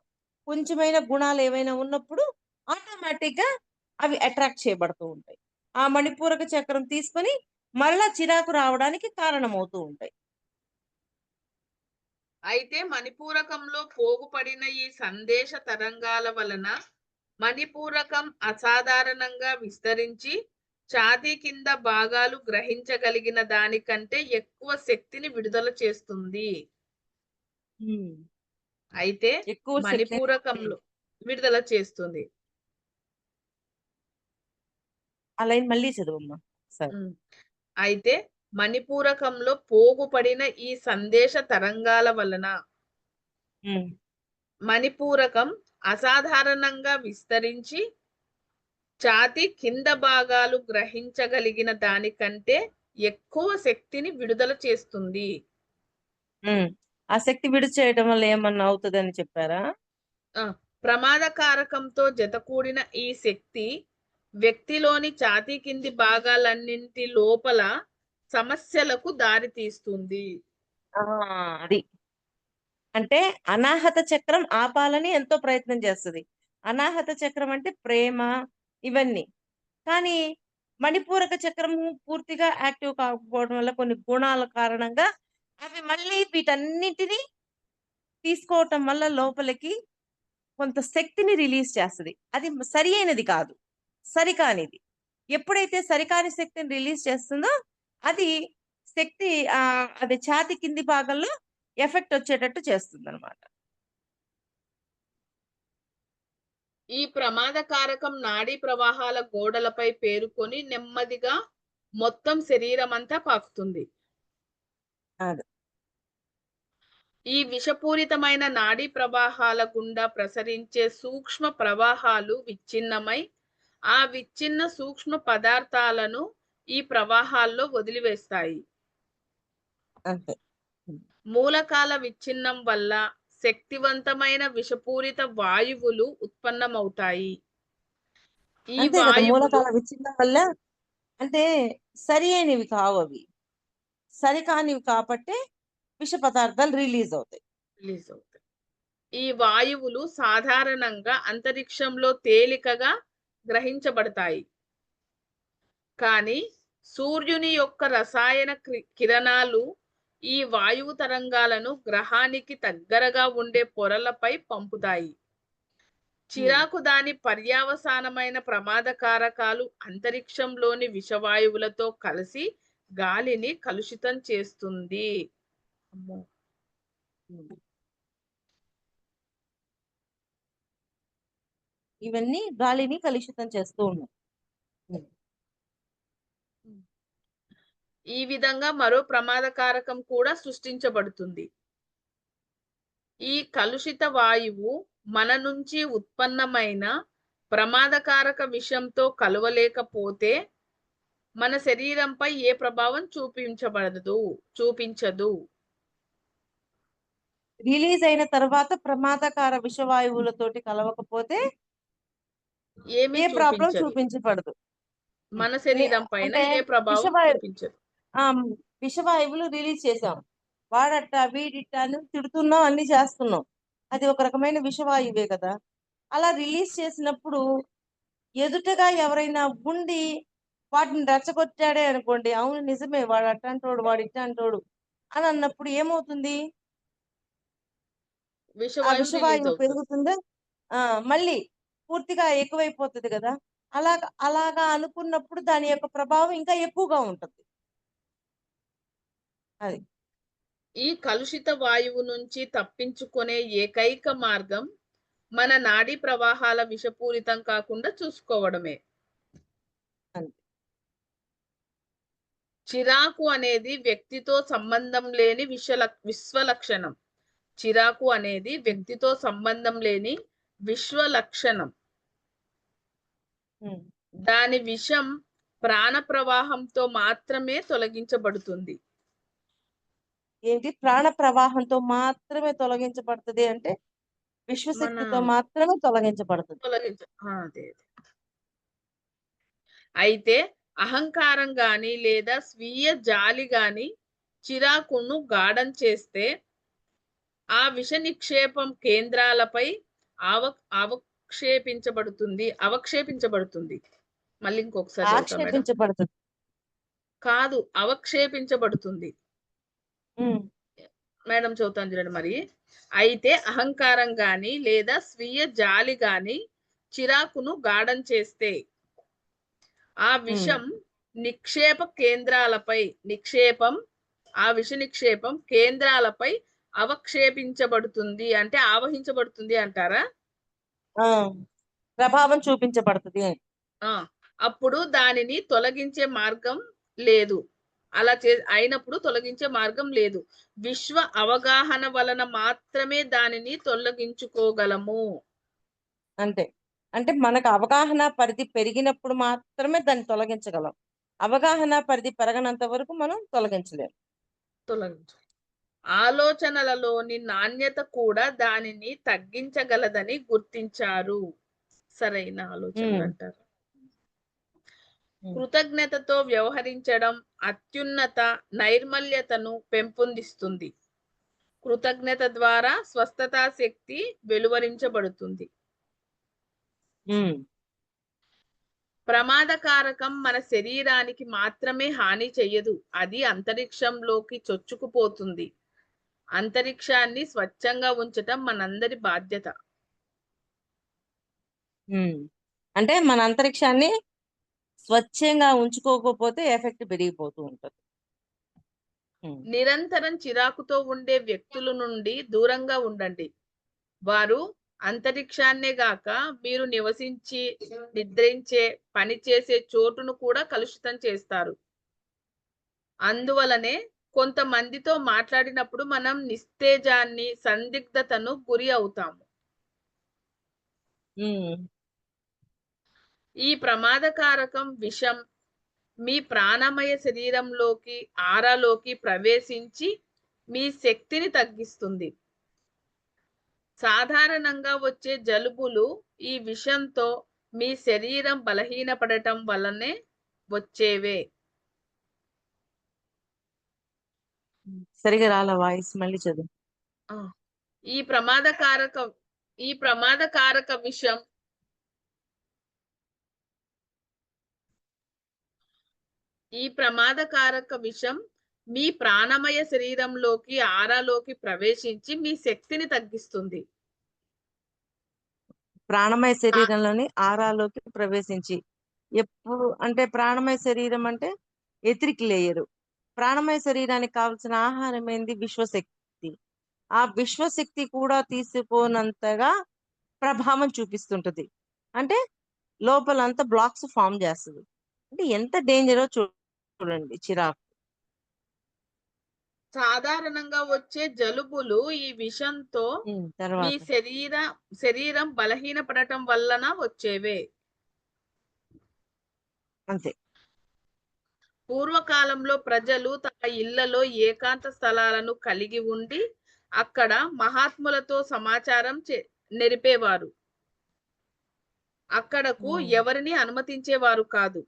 కొంచెమైన గుణాలు ఏవైనా ఉన్నప్పుడు ఆటోమేటిక్‌గా అవి అట్రాక్ట్ చేయబడుతూ ఉంటాయి. ఆ మణిపూరక చక్రం తీసుకొని మరలా చిరాకు రావడానికి కారణమవుతూ ఉంటాయి. అయితే మణిపూరకంలో పోగుపడిన ఈ సందేశ తరంగాల వలన మణిపూరకం అసాధారణంగా విస్తరించి ఛాతీ కింద భాగాలు గ్రహించగలిగిన దానికంటే ఎక్కువ శక్తిని విడుదల చేస్తుంది. హ్మ్. అయితే ఎక్కువ శక్తి మణిపూరకంలో విడుదల చేస్తుంది. ఆ లైన్ మళ్ళీ చదువమ్మా. సరే. ఉమ్. అయితే మణిపూరకంలో పోగుపడిన ఈ సందేశ తరంగాల వలన హ్మ్. మణిపూరకం అసాధారణంగా విస్తరించి ఛాతీ కింద భాగాలు గ్రహించగలిగిన దానికంటే ఎక్కువ శక్తిని విడుదల చేస్తుంది. హ్మ్. ఆ శక్తి విడిచేయడం వల్ల ఏమన్నా అవుతదని చెప్పారా? ఆ, ప్రమాదకారకంతో జతకూడిన ఈ శక్తి వ్యక్తిలోని ఛాతీ కింది భాగాలన్నింటి లోపల సమస్యలకు దారితీస్తుంది. ఆ! అది. అంటే అనాహత చక్రం ఆపాలని ఎంతో ప్రయత్నం చేస్తది. అనాహత చక్రం అంటే ప్రేమ ఇవన్నీ. కానీ మణిపూరక చక్రము పూర్తిగా యాక్టివ్ కాకపోవడం వల్ల కొన్ని గుణాల కారణంగా అవి మళ్ళీ వీటన్నిటిని తీసుకోవటం వల్ల లోపలికి కొంత శక్తిని రిలీజ్ చేస్తది. అది సరి అయినది కాదు. సరికానిది. ఎప్పుడైతే సరికాని శక్తిని రిలీజ్ చేస్తుందో అది శక్తి అది ఛాతీ కింది భాగంలో ఎఫెక్ట్ వచ్చేటట్టు చేస్తుందన్నమాట. ఈ ప్రమాదకారకం నాడీ ప్రవాహాల గోడలపై పేరుకొని నెమ్మదిగా మొత్తం శరీరమంతా పాకుతుంది. అది. ఈ విషపూరితమైన నాడీ ప్రవాహాల గుండా ప్రసరించే సూక్ష్మ ప్రవాహాలు విచ్ఛిన్నమై ఆ విచ్ఛిన్న సూక్ష్మ పదార్థాలను ఈ ప్రవాహాల్లో వదిలివేస్తాయి. అంతే. హ్మ్. మూలకాల విచ్ఛిన్నం వల్ల శక్తివంతమైన విషపూరిత వాయువులు ఉత్పన్నమవుతాయి. ఈ అంతే కదా! వాయువులు మూలకాల విచ్ఛిన్నం వల్ల అంటే సరి అయినవి కావవి. సరికానివి కాబట్టే విష పదార్థాలు రిలీజ్ అవుతాయి. రిలీజ్ అవుతాయి. ఈ వాయువులు సాధారణంగా అంతరిక్షంలో తేలికగా గ్రహించబడతాయి. కానీ సూర్యుని యొక్క రసాయన కిరణాలు ఈ వాయువు తరంగాలను గ్రహానికి దగ్గరగా ఉండే పొరలపై పంపుతాయి. హ్మ్. చిరాకు దాని పర్యవసానమైన ప్రమాదకారకాలు అంతరిక్షంలోని విషవాయువులతో కలిసి గాలిని కలుషితం చేస్తుంది. అమ్మో. హ్మ్. ఇవన్నీ గాలిని కలుషితం చేస్తూ ఉన్నాయి. హ్మ్. ఈ విధంగా మరో ప్రమాదకారకం కూడా సృష్టించబడుతుంది. ఈ కలుషిత వాయువు మన నుంచి ఉత్పన్నమైన ప్రమాదకారక విషంతో కలవలేకపోతే మన శరీరంపై ఏ ప్రభావం చూపించదు. రిలీజ్ అయిన తర్వాత ప్రమాదకార విషవాయువులతోటి కలవకపోతే ఏమీ ఏ ప్రాబ్లమ్ చూపించదు. చూపించబడదు. హ్మ్. మన శరీరం పైన అంటే ఏ ప్రభావం విషవాయు చూపించదు. ఆ! విషవాయువులు రిలీజ్ చేసాం. వాడట్ట, వీడిట్ట అని తిడుతున్నాం, అన్ని చేస్తున్నాం. అది ఒక రకమైన విషవాయువే కదా! అలా రిలీజ్ చేసినప్పుడు ఎదుటగా ఎవరైనా ఉండి వాటిని రెచ్చగొట్టాడే అనుకోండి, అవును నిజమే వాడు అట్టాంటోడు, వాడు ఇట్టాంటోడు అని అన్నప్పుడు ఏమవుతుంది? ఆ విషవాయువు రిలీజ్ విషవాయువు అవుతుంది. పెరుగుతుందా? ఆ! మళ్ళీ పూర్తిగా ఎక్కువైపోతది గదా! అలాగా అనుకున్నప్పుడు దాని యొక్క ప్రభావం ఇంకా ఎక్కువగా ఉంటది. అది. ఈ కలుషిత వాయువు నుంచి తప్పించుకునే ఏకైక మార్గం మన నాడీ ప్రవాహాల విషపూరితం కాకుండా చూసుకోవడమే. అంతే. చిరాకు అనేది వ్యక్తితో సంబంధం లేని విశ్వలక్షణం. చిరాకు అనేది హ్మ్. వ్యక్తితో సంబంధం లేని విశ్వలక్షణం. హ్మ్. దాని విషం ప్రాణ ప్రవాహంతో మాత్రమే తొలగించబడుతుంది. ఏంటి ప్రాణ ప్రవాహంతో మాత్రమే తొలగించబడతది అంటే, మన విశ్వశక్తితో మాత్రమే తొలగించబడతది. తొలగించ అదే. అయితే అహంకారం గాని లేదా స్వీయ జాలి గాని చిరాకును గాఢం చేస్తే ఆ విష నిక్షేపం కేంద్రాలపై ఆవ అవక్షేపించబడుతుంది. మళ్ళీ ఇంకొకసారి చదువుతా మేడం. ఆక్షేపించబడుతుంది. కాదు, అవక్షేపించబడుతుంది. ఉమ్, మేడం చదువుతాను చూడండి మరి. అయితే అహంకారం గాని లేదా స్వీయ జాలి గాని చిరాకును గాఢం చేస్తే ఆ ఉమ్, విషం నిక్షేప కేంద్రాలపై నిక్షేపం ఆ విష నిక్షేపం కేంద్రాలపై అవక్షేపించబడుతుంది అంటే ఆవహించబడుతుంది అంటారా? ఆ, ప్రభావం చూపించబడుతుంది అని. ఆ అప్పుడు దానిని తొలగించే మార్గం లేదు. అలా అయినప్పుడు తొలగించే మార్గం లేదు. విశ్వ అవగాహన వలన మాత్రమే దానిని తొలగించుకోగలము. అంతే. అంటే మనకు అవగాహన పరిధి పెరిగినప్పుడు మాత్రమే దాన్ని తొలగించగలం. అవగాహన పరిధి పెరగనంత వరకు మనం తొలగించలేం. తొలగించు ఆలోచనలలోని నాణ్యత కూడా దానిని తగ్గించగలదని గుర్తించారు. సరైన ఆలోచనలు ఉమ్, అంటారు. ఉమ్, కృతజ్ఞతతో వ్యవహరించడం అత్యున్నత నైర్మల్యతను పెంపొందిస్తుంది. కృతజ్ఞత ద్వారా స్వస్థతా శక్తి వెలువరించబడుతుంది. ఉమ్, ప్రమాదకారకం మన శరీరానికి మాత్రమే హాని చెయ్యదు, అది అంతరిక్షంలోకి చొచ్చుకుపోతుంది. అంతరిక్షాన్ని స్వచ్ఛంగా ఉంచటం మనందరి బాధ్యత. ఉమ్. అంటే మన అంతరిక్షాన్ని స్వచ్ఛంగా ఉంచుకోకపోతే ఎఫెక్ట్ పెరిగిపోతూ ఉంటుంది. ఉమ్, నిరంతరం చిరాకుతో ఉండే వ్యక్తుల నుండి దూరంగా ఉండండి. వారు అంతరిక్షాన్నే గాక మీరు నివసించి నిద్రించే పనిచేసే చోటును కూడా కలుషితం చేస్తారు. అందువలనే కొంతమందితో మాట్లాడినప్పుడు మనం నిస్తేజాన్ని సందిగ్ధతను గురి అవుతాము. ఉమ్, ఈ ప్రమాదకారకం విషం మీ ప్రాణమయ శరీరంలోకి ఆరాలోకి ప్రవేశించి మీ శక్తిని తగ్గిస్తుంది. సాధారణంగా వచ్చే జలుబులు ఈ విషంతో మీ శరీరం బలహీనపడటం వల్లనే వచ్చేవే. సరిగా రాల వాయిస్ మళ్ళీ చదువు. ఆ, ఈ ప్రమాదకారక ఈ ప్రమాదకారక విషం ఈ ప్రమాదకారక విషం మీ ప్రాణమయ శరీరంలోకి ఆరాలోకి ప్రవేశించి మీ శక్తిని తగ్గిస్తుంది. ప్రాణమయ శరీరంలోని ఆరాలోకి ప్రవేశించి ఎప్పుడు అంటే ప్రాణమయ శరీరం అంటే ఎథరిక్ లేయరు. ప్రాణమయ శరీరానికి కావాల్సిన ఆహారం ఏంది? విశ్వశక్తి. ఆ విశ్వశక్తి కూడా తీసుకోనంతగా ప్రభావం చూపిస్తుంటది. అంటే లోపలంతా బ్లాక్స్ ఫామ్ చేస్తుంది. అంటే ఎంత డేంజరో చూడండి చిరాకు. సాధారణంగా వచ్చే జలుబులు ఈ విషంతో మీ తర్వాత శరీరం బలహీనపడటం వలన వచ్చేవే. అంతే. పూర్వకాలంలో ప్రజలు తమ ఇళ్లలో ఏకాంత స్థలాలను కలిగి ఉండి అక్కడ మహాత్ములతో సమాచారం నెరిపేవారు. అక్కడకు ఎవరిని అనుమతించేవారు కాదు.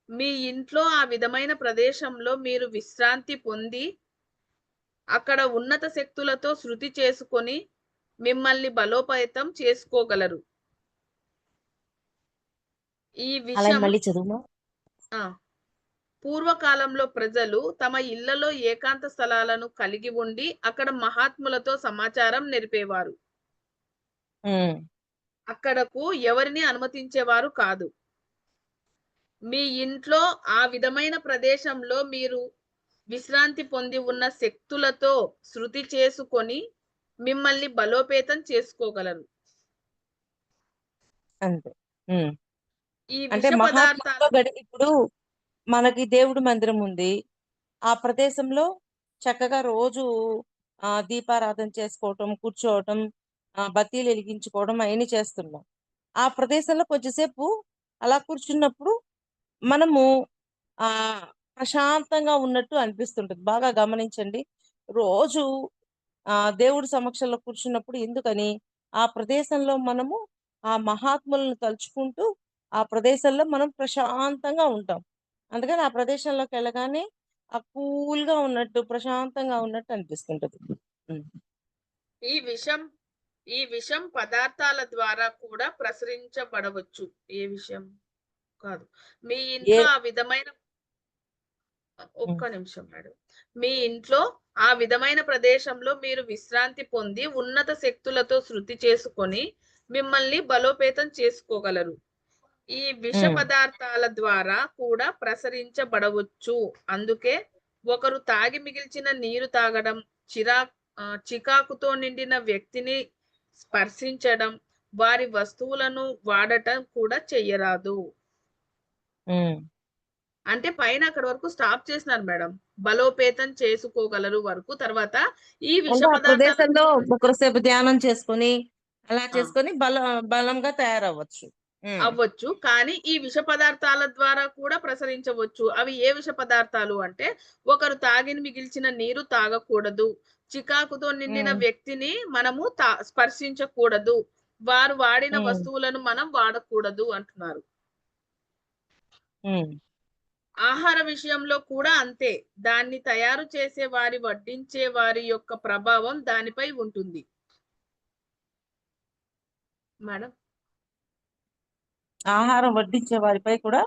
మీ ఇంట్లో ఆ విధమైన ప్రదేశంలో మీరు విశ్రాంతి పొంది అక్కడ ఉన్నత శక్తులతో శృతి చేసుకొని మిమ్మల్ని బలోపేతం చేసుకోగలరు. ఈ అలా విషయం మళ్ళీ చదువు. పూర్వకాలంలో ప్రజలు తమ ఇళ్లలో ఏకాంత స్థలాలను కలిగి ఉండి అక్కడ మహాత్ములతో సమాచారం నెరిపేవారు. అక్కడకు ఎవరిని అనుమతించేవారు కాదు. మీ ఇంట్లో ఆ విధమైన ప్రదేశంలో మీరు విశ్రాంతి పొంది ఉన్న శక్తులతో శృతి చేసుకొని మిమ్మల్ని బలోపేతం చేసుకోగలరు. అంతే. ఈ అంటే విష పదార్థాలు ఇప్పుడు మనకి దేవుడి మందిరం ఉంది. ఆ ప్రదేశంలో చక్కగా రోజు దీపారాధన చేసుకోవటం, కూర్చోవటం, బత్తీలు వెలిగించుకోవడం అవన్నీ చేస్తున్నాం. ఆ ప్రదేశంలో కొంచెంసేపు అలా కూర్చున్నప్పుడు మనము ఆ ప్రశాంతంగా ఉన్నట్టు అనిపిస్తుంటది. బాగా గమనించండి. రోజు దేవుడి సమక్షంలో కూర్చున్నప్పుడు ఎందుకని ఆ ప్రదేశంలో మనము ఆ మహాత్ములను తలుచుకుంటూ ఆ ప్రదేశంలో మనం ప్రశాంతంగా ఉంటాం. అందుకని ఆ ప్రదేశంలోకి వెళ్ళగానే ఆ కూల్‌గా ఉన్నట్టు, ప్రశాంతంగా ఉన్నట్టు అనిపిస్తుంటది. హ్మ్. ఈ విషం ఈ విషం పదార్థాల ద్వారా కూడా ప్రసరించబడవచ్చు. ఏ విషయం? కాదు. మీ ఏ ఇంట్లో ఆ విధమైన హ్మ్. ఒక్క నిమిషం మేడం. మీ ఇంట్లో ఆ విధమైన ప్రదేశంలో మీరు విశ్రాంతి పొంది, ఉన్నత శక్తులతో శృతి చేసుకొని, మిమ్మల్ని బలోపేతం చేసుకోగలరు. ఈ విష హ్మ్. పదార్థాల ద్వారా కూడా ప్రసరించబడవచ్చు. అందుకే ఒకరు తాగి మిగిల్చిన నీరు తాగడం, చికాకుతో నిండిన వ్యక్తిని స్పర్శించడం, వారి వస్తువులను వాడటం కూడా చెయ్యరాదు. హ్మ్. అంటే పైన అక్కడి వరకు స్టాప్ చేసినారు మేడం. బలోపేతం చేసుకోగలరు వరకు. తర్వాత ఈ విష అంటే ఆ పదార్థాల ప్రదేశంలో ఒకరిసేపు ధ్యానం చేసుకొని, అలా ఆ! చేసుకొని బలంగా తయారవ్వచ్చు. హ్మ్. అవ్వచ్చు. కానీ ఈ విష పదార్థాల ద్వారా కూడా ప్రసరించవచ్చు. అవి ఏ విష పదార్థాలు అంటే, ఒకరు తాగిన మిగిల్చిన నీరు తాగకూడదు. చికాకుతో నిండిన హ్మ్. వ్యక్తిని మనము స్పర్శించకూడదు. వారు వాడిన హ్మ్. వస్తువులను మనం వాడకూడదు అంటున్నారు. హ్మ్. ఆహార విషయంలో కూడా అంతే. దాన్ని తయారు చేసే వడ్డించే వారి యొక్క ప్రభావం దానిపై ఉంటుంది. మేడం? ఆహారం వడ్డించే వారిపై కూడా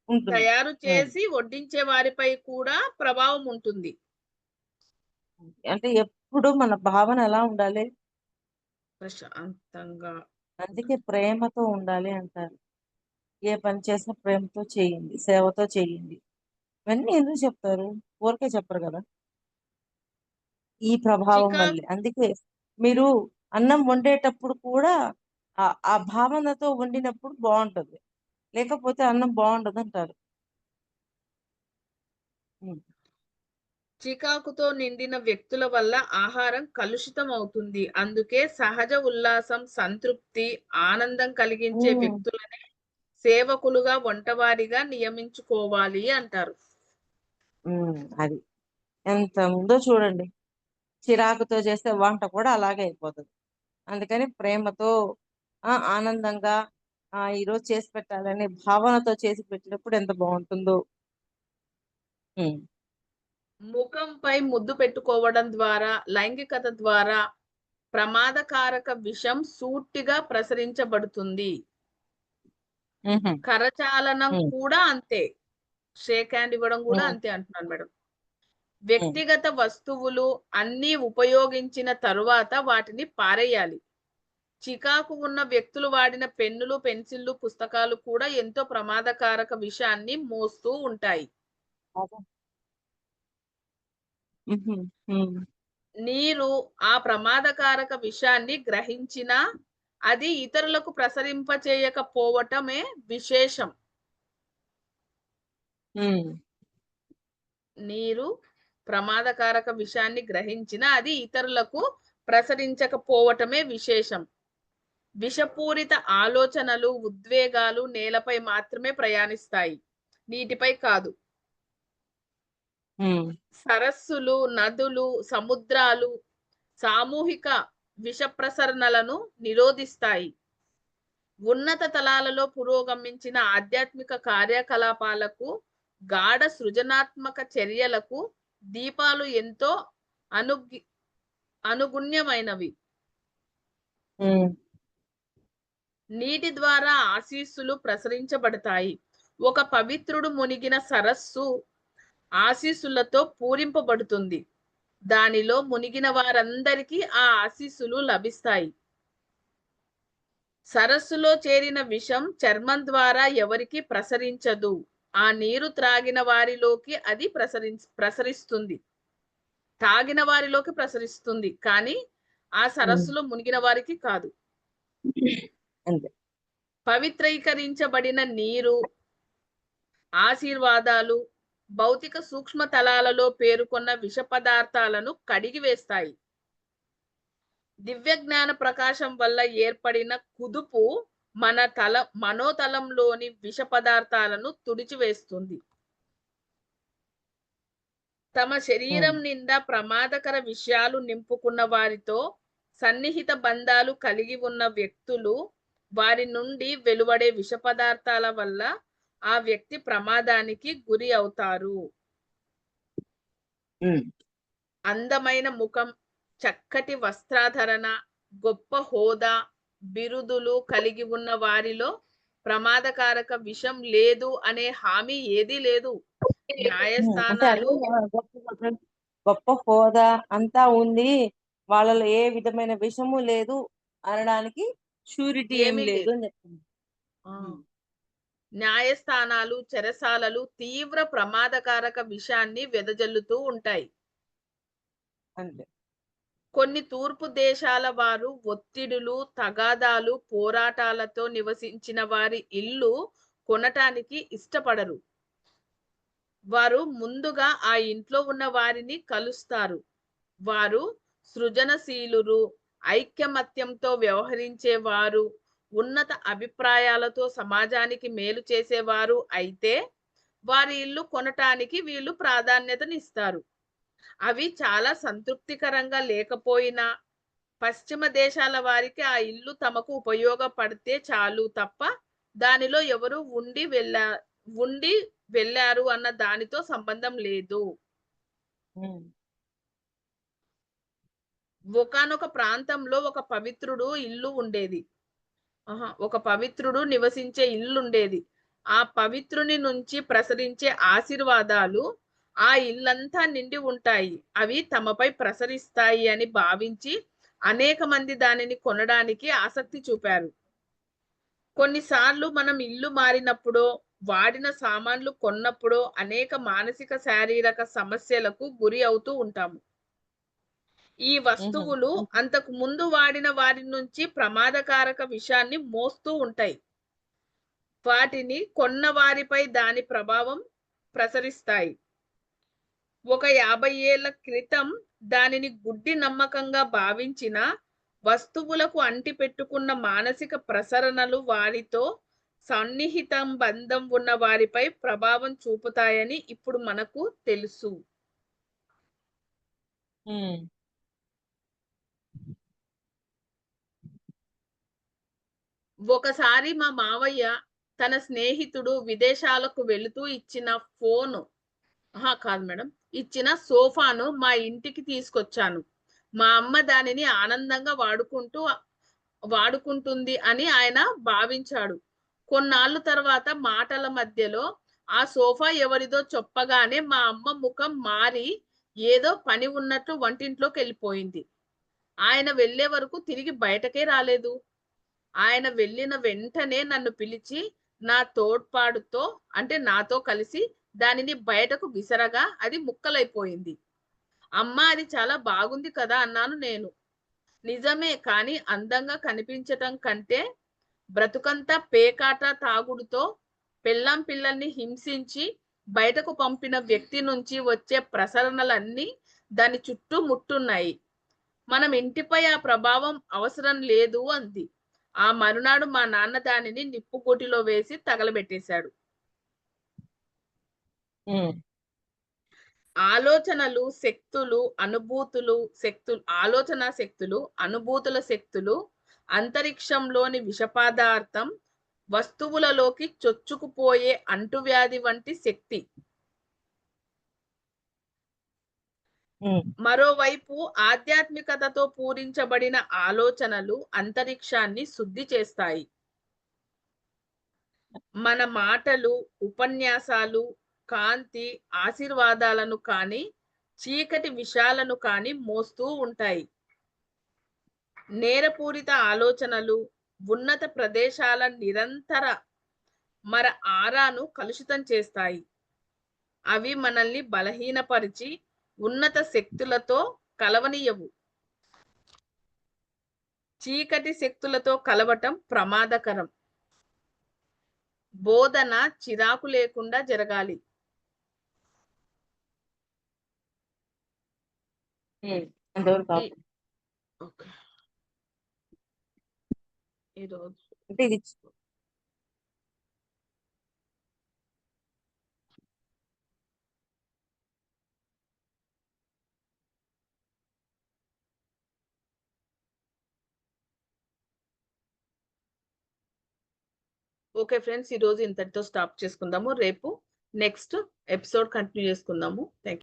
ఉంటుంది. తయారు హ్మ్. చేసి వడ్డించే వారిపై కూడా ప్రభావం ఉంటుంది. అంటే ఎప్పుడు మన భావన ఎలా ఉండాలి? ప్రశాంతంగా. అందుకే ప్రేమతో ఉండాలి అంటారు. ఏ పని చేసినా ప్రేమతో చేయండి. సేవతో చేయండి. ఇవన్నీ ఎందుకు చెప్తారు? ఊరికే చెప్పరు గదా! ఈ ప్రభావం చికా వల్లే. అందుకే మీరు అన్నం వండేటప్పుడు కూడా ఆ భావనతో వండినప్పుడు బావుంటది. లేకపోతే అన్నం బావుండదంటారు. హ్మ్. చికాకుతో నిండిన వ్యక్తుల వల్ల ఆహారం కలుషితం అవుతుంది. అందుకే సహజ ఉల్లాసం, సంతృప్తి, ఆనందం కలిగించే హ్మ్. వ్యక్తులనే సేవకులుగా, వంటవారిగా నియమించుకోవాలి అంటారు. హ్మ్. అది. ఎంత ఉందో చూడండి. చిరాకుతో చేసే వంట కూడా అలాగే అయిపోతది. అందుకని ప్రేమతో ఆనందంగా ఈరోజు చేసి పెట్టాలనే భావనతో చేసి పెట్టినప్పుడు ఎంత బావుంటుందో. హ్మ్. ముఖంపై ముద్దు పెట్టుకోవడం ద్వారా, లైంగికత ద్వారా ప్రమాదకారక విషం సూటిగా ప్రసరించబడుతుంది. హుహు. కరచాలనం హ్మ్. కూడా అంతే. షేక్ హ్యాండ్ ఇవ్వడం గూడా హ్మ్. అంతే అంటున్నాను మేడం. హ్మ్. వ్యక్తిగత వస్తువులు అన్నీ ఉపయోగించిన తరువాత వాటిని పారేయాలి. చికాకు ఉన్న వ్యక్తులు వాడిన పెన్నులు, పెన్సిళ్ళు, పుస్తకాలు కూడా ఎంతో ప్రమాదకారక విషాన్ని మోస్తూ ఉంటాయి. అదే. హుహు. హ్మ్. నీరు ఆ ప్రమాదకారక విషాన్ని గ్రహించినా, అది ఇతరులకు ప్రసరింపచేయకపోవటమే విశేషం. హ్మ్. నీరు ప్రమాదకారక విషాన్ని గ్రహించినా, అది ఇతరులకు ప్రసరించకపోవటమే విశేషం. విషపూరిత ఆలోచనలు, ఉద్వేగాలు నేలపై మాత్రమే ప్రయాణిస్తాయి. నీటిపై కాదు. హ్మ్. సరస్సులు, నదులు, సముద్రాలు సామూహిక విష ప్రసరణలను నిరోధిస్తాయి. ఉన్నత తలాలలో పురోగమించిన ఆధ్యాత్మిక కార్యకలాపాలకు, గాఢ సృజనాత్మక చర్యలకు దీపాలు ఎంతో అనుగి అనుగుణ్యమైనవి. హ్మ్. నీటి ద్వారా ఆశీస్సులు ప్రసరించబడతాయి. ఒక పవిత్రుడు మునిగిన సరస్సు ఆశీస్సులతో పూరింపబడుతుంది. దానిలో మునిగిన వారందరికీ ఆ ఆశీస్సులు లభిస్తాయి. సరస్సులో చేరిన విషం చర్మం ద్వారా ఎవరికీ ప్రసరించదు. ఆ నీరు త్రాగిన వారిలోకి అది ప్రసరిస్తుంది. తాగిన వారిలోకి ప్రసరిస్తుంది. కానీ ఆ హ్మ్. సరస్సులో మునిగిన వారికి కాదు. అంతే. పవిత్రీకరించబడిన నీరు, ఆశీర్వాదాలు, భౌతిక సూక్ష్మ తలాలలో పేరుకొన్న విష పదార్థాలను కడిగివేస్తాయి. దివ్య జ్ఞాన ప్రకాశం వల్ల ఏర్పడిన కుదుపు మనోతలంలోని విష పదార్థాలను తుడిచివేస్తుంది. తమ హ్మ్. శరీరం నిండా ప్రమాదకర విషయాలు నింపుకున్న వారితో సన్నిహిత బంధాలు కలిగి ఉన్న వ్యక్తులు వారి నుండి వెలువడే విష పదార్థాల వల్ల ఆ వ్యక్తి ప్రమాదానికి గురి అవుతారు. ఉమ్, అందమైన ముఖం, చక్కటి వస్త్రాధరణ, గొప్ప హోదా, బిరుదులు కలిగి ఉన్న వారిలో ప్రమాదకారక విషం లేదు అనే హామీ ఏదీ లేదు. అంటే న్యాయస్థానాలు గొప్ప గొప్ప హోదా అంతా ఉంది, వాళ్ళలో ఏ విధమైన విషము లేదు అనడానికి షూరిటీ ఏం ఏమీ లేదు లేదు. అని చెప్తుంది. ఆ. న్యాయస్థానాలు, చెరసాలలు తీవ్ర ప్రమాదకారక విషాన్ని వెదజల్లుతూ ఉంటాయి. అంతే. కొన్ని తూర్పు దేశాల వారు ఒత్తిడులు, తగాదాలు, పోరాటాలతో నివసించిన వారి ఇల్లు కొనటానికి ఇష్టపడరు. వారు ముందుగా ఆ ఇంట్లో ఉన్న వారిని కలుస్తారు. వారు సృజనశీలురు, ఐకమత్యంతో వ్యవహరించేవారు, ఉన్నత అభిప్రాయాలతో సమాజానికి మేలు చేసేవారు అయితే వారి ఇల్లు కొనటానికి వీళ్ళు ప్రాధాన్యతనిస్తారు. అవి చాలా సంతృప్తికరంగా లేకపోయినా పశ్చిమ దేశాల వారికి ఆ ఇల్లు తమకు ఉపయోగపడితే చాలు తప్ప దానిలో ఎవరు ఉండి వెళ్ళారు అన్న దానితో సంబంధం లేదు. ఉమ్, ఒకానొక ప్రాంతంలో ఒక పవిత్రుడు ఇల్లు ఉండేది. ఒక పవిత్రుడు నివసించే ఇల్లుండేది. ఆ పవిత్రుని నుంచి ప్రసరించే ఆశీర్వాదాలు ఆ ఇల్లంతా నిండి ఉంటాయి. అవి తమపై ప్రసరిస్తాయి అని భావించి అనేక మంది దానిని కొనడానికి ఆసక్తి చూపారు. కొన్నిసార్లు మనం ఇల్లు మారినప్పుడో, వాడిన సామాన్లు కొన్నప్పుడో అనేక మానసిక, శారీరక సమస్యలకు గురి అవుతూ ఉంటాము. ఈ ఉహు. వస్తువులు అంతకు ముందు వాడిన వారి నుంచి ప్రమాదకారక విషాన్ని మోస్తూ ఉంటాయి. వాటిని కొన్న వారిపై దాని ప్రభావం ప్రసరిస్తాయి. ఒక 50 ఏళ్ల క్రితం దానిని గుడ్డి నమ్మకంగా భావించిన వస్తువులకు అంటిపెట్టుకున్న మానసిక ప్రసరణలు వారితో సన్నిహితం బంధం ఉన్న వారిపై ప్రభావం చూపుతాయని ఇప్పుడు మనకు తెలుసు. ఉమ్, ఒకసారి మా మావయ్య తన స్నేహితుడు విదేశాలకు వెళుతూ ఇచ్చిన ఫోను కాదు మేడం. ఇచ్చిన సోఫాను మా ఇంటికి తీసుకొచ్చాను. మా అమ్మ దానిని ఆనందంగా వాడుకుంటుంది అని ఆయన భావించాడు. కొన్నాళ్ళు తర్వాత మాటల మధ్యలో ఆ సోఫా ఎవరిదో చెప్పగానే మా అమ్మ ముఖం మారి ఏదో పని ఉన్నట్టు వంటింట్లోకి వెళ్ళిపోయింది. ఆయన వెళ్ళే వరకు తిరిగి బయటకే రాలేదు. ఆయన వెళ్ళిన వెంటనే నన్ను పిలిచి నా తోడ్పాటుతో అంటే నాతో కలిసి దానిని బయటకు విసరగా అది ముక్కలైపోయింది. అమ్మా అది చాలా బాగుంది కదా అన్నాను నేను. నిజమే, కానీ అందంగా కనిపించటం కంటే బ్రతుకంతా పేకాట తాగుడుతో పెళ్ళాం పిల్లల్ని హింసించి బయటకు పంపిన వ్యక్తి నుంచి వచ్చే ప్రసరణలన్నీ దాని చుట్టూ ముట్టున్నాయి. మనం ఇంటిపై ఆ ప్రభావం అవసరం లేదు అంది. ఆ మరునాడు మా నాన్న దానిని నిప్పుకోటిలో వేసి తగలబెట్టేశాడు. ఉమ్, ఆలోచనలు, శక్తులు, ఆలోచన శక్తులు, అనుభూతుల శక్తులు అంతరిక్షంలోని విషపదార్థం వస్తువులలోకి చొచ్చుకుపోయే అంటువ్యాధి వంటి శక్తి. ఉమ్, మరోవైపు ఆధ్యాత్మికతతో పూరించబడిన ఆలోచనలు అంతరిక్షాన్ని శుద్ధి చేస్తాయి. మన మాటలు, ఉపన్యాసాలు కాంతి, ఆశీర్వాదాలను కానీ చీకటి విషయాలను కానీ మోస్తూ ఉంటాయి. నేరపూరిత ఆలోచనలు ఉన్నత ప్రదేశాల నిరంతర మన ఆరాను కలుషితం చేస్తాయి. అవి మనల్ని బలహీనపరిచి ఉన్నత శక్తులతో కలవనీయవు. చీకటి శక్తులతో కలవటం ప్రమాదకరం. బోధన చిరాకు లేకుండా జరగాలి. అంతవరకు ఈ- ఓకే. ఈరోజు అంటే ఇది ఓకే ఫ్రెండ్స్, ఈ రోజు ఇంతటితో స్టాప్ చేసుకుందాము. రేపు నెక్స్ట్ ఎపిసోడ్ కంటిన్యూ చేసుకుందాము. థ్యాంక్